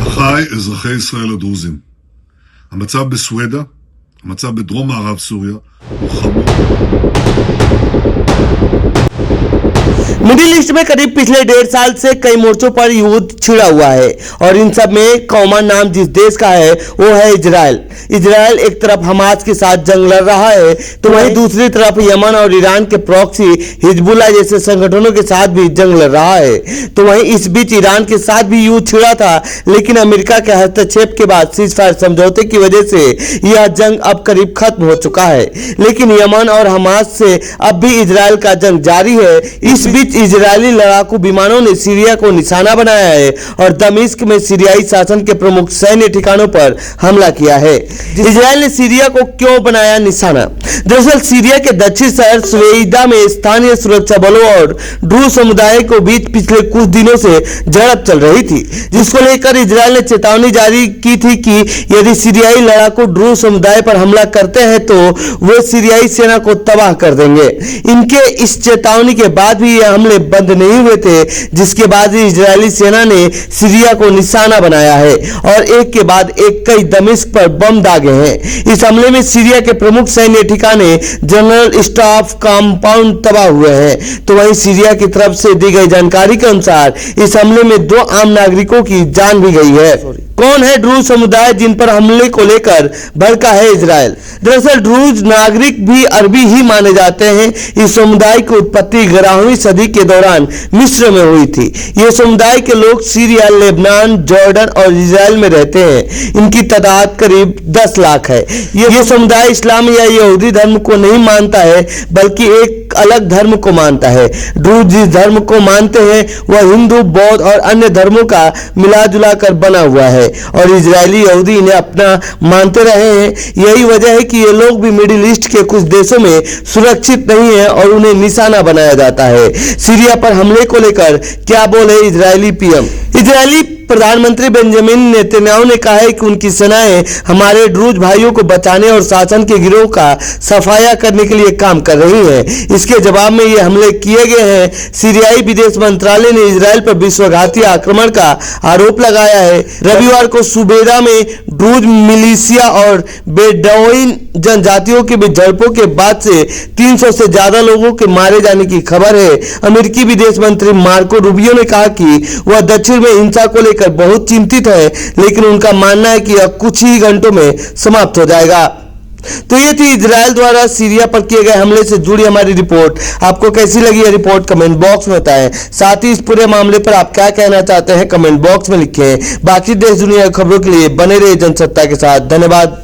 אחיי אזרחי ישראל הדרוזים, המצב בסווידה, המצב בדרום מערב סוריה הוא חמור। Middle east में करीब पिछले 1.5 साल से कई मोर्चों पर युद्ध छिड़ा हुआ है और इन सब में कॉमन नाम जिस देश का है वो है इजराइल। इजराइल एक तरफ हमास के साथ जंग लड़ रहा है तो वहीं दूसरी तरफ यमन और ईरान के प्रॉक्सी हिजबुल्लाह जैसे संगठनों के साथ भी जंग लड़ रहा है। तो वहीं इस बीच ईरान के साथ भी युद्ध छिड़ा था, लेकिन अमेरिका के हस्तक्षेप के बाद सीजफायर समझौते की वजह से यह जंग अब करीब खत्म हो चुका है। लेकिन यमन और हमास से अब भी इजराइल का जंग जारी है। इस बीच इजरायली लड़ाकू विमानों ने सीरिया को निशाना बनाया है और दमिश्क में सीरियाई शासन के प्रमुख सैन्य ठिकानों पर हमला किया है। इजरायल ने सीरिया को क्यों बनाया निशाना? दरअसल सीरिया के दक्षिण शहर स्वेइदा में स्थानीय सुरक्षा बलों और ड्रूज समुदाय के बीच पिछले कुछ दिनों से झड़प चल रही थी, जिसको लेकर इजरायल ने चेतावनी जारी की थी कि यदि सीरियाई लड़ाकू ड्रूज समुदाय पर हमला करते हैं तो वे सीरियाई सेना को तबाह कर देंगे। इनके इस चेतावनी के बाद भी ये हमले बंद नहीं हुए थे, जिसके बाद इजरायली सेना ने सीरिया को निशाना बनाया है और एक के बाद एक कई दमिश्क पर बम दागे हैं। इस हमले में सीरिया के प्रमुख सैन्य ठिकाने जनरल स्टाफ कंपाउंड तबाह हुए हैं। तो वहीं सीरिया की तरफ से दी गई जानकारी के अनुसार इस हमले में 2 आम नागरिकों की जान भी गई है। कौन है ड्रूज समुदाय जिन पर हमले को लेकर भड़का है इजरायल? दरअसल ड्रूज नागरिक भी अरबी ही माने जाते हैं। इस समुदाय की उत्पत्ति 11वीं सदी के दौरान मिस्र में हुई थी। ये समुदाय के लोग सीरिया, लेबनान, जॉर्डन और इजरायल में रहते हैं। इनकी तादाद करीब 10 लाख है। ये समुदाय इस्लाम या यहूदी धर्म को नहीं मानता है, बल्कि एक अलग धर्म को मानता है। ड्रूज जिस धर्म को मानते हैं वह हिंदू, बौद्ध और अन्य धर्मों का मिला जुला कर बना हुआ है और इजरायली यहूदी इन्हें अपना मानते रहे हैं। यही वजह है कि ये लोग भी मिडिल ईस्ट के कुछ देशों में सुरक्षित नहीं है और उन्हें निशाना बनाया जाता है। सीरिया पर हमले को लेकर क्या बोले इजरायली पीएम? इजरायली प्रधानमंत्री बेंजामिन नेतन्याहू ने कहा है कि उनकी सेनाएं हमारे ड्रूज भाइयों को बचाने और शासन के गिरोह का सफाया करने के लिए काम कर रही हैं। इसके जवाब में ये हमले किए गए हैं। सीरियाई विदेश मंत्रालय ने इजरायल पर विश्वासघाती आक्रमण का आरोप लगाया है। रविवार को सुबेदा में ड्रूज मिलिशिया और बेडौइन जनजातियों के बीच झड़पों के बाद से 300 से ज्यादा लोगों के मारे जाने की खबर है। अमेरिकी विदेश मंत्री मार्को रूबियो ने कहा कि वह दक्षिण में हिंसा को लेकर बहुत चिंतित है, लेकिन उनका मानना है कि यह कुछ ही घंटों में समाप्त हो जाएगा। तो ये थी इजरायल द्वारा सीरिया पर किए गए हमले से जुड़ी हमारी रिपोर्ट। आपको कैसी लगी यह रिपोर्ट कमेंट बॉक्स में बताएं। साथ ही इस पूरे मामले पर आप क्या कहना चाहते हैं कमेंट बॉक्स में लिखें। बाकी देश दुनिया की खबरों के लिए बने रहिए जनसत्ता के साथ। धन्यवाद।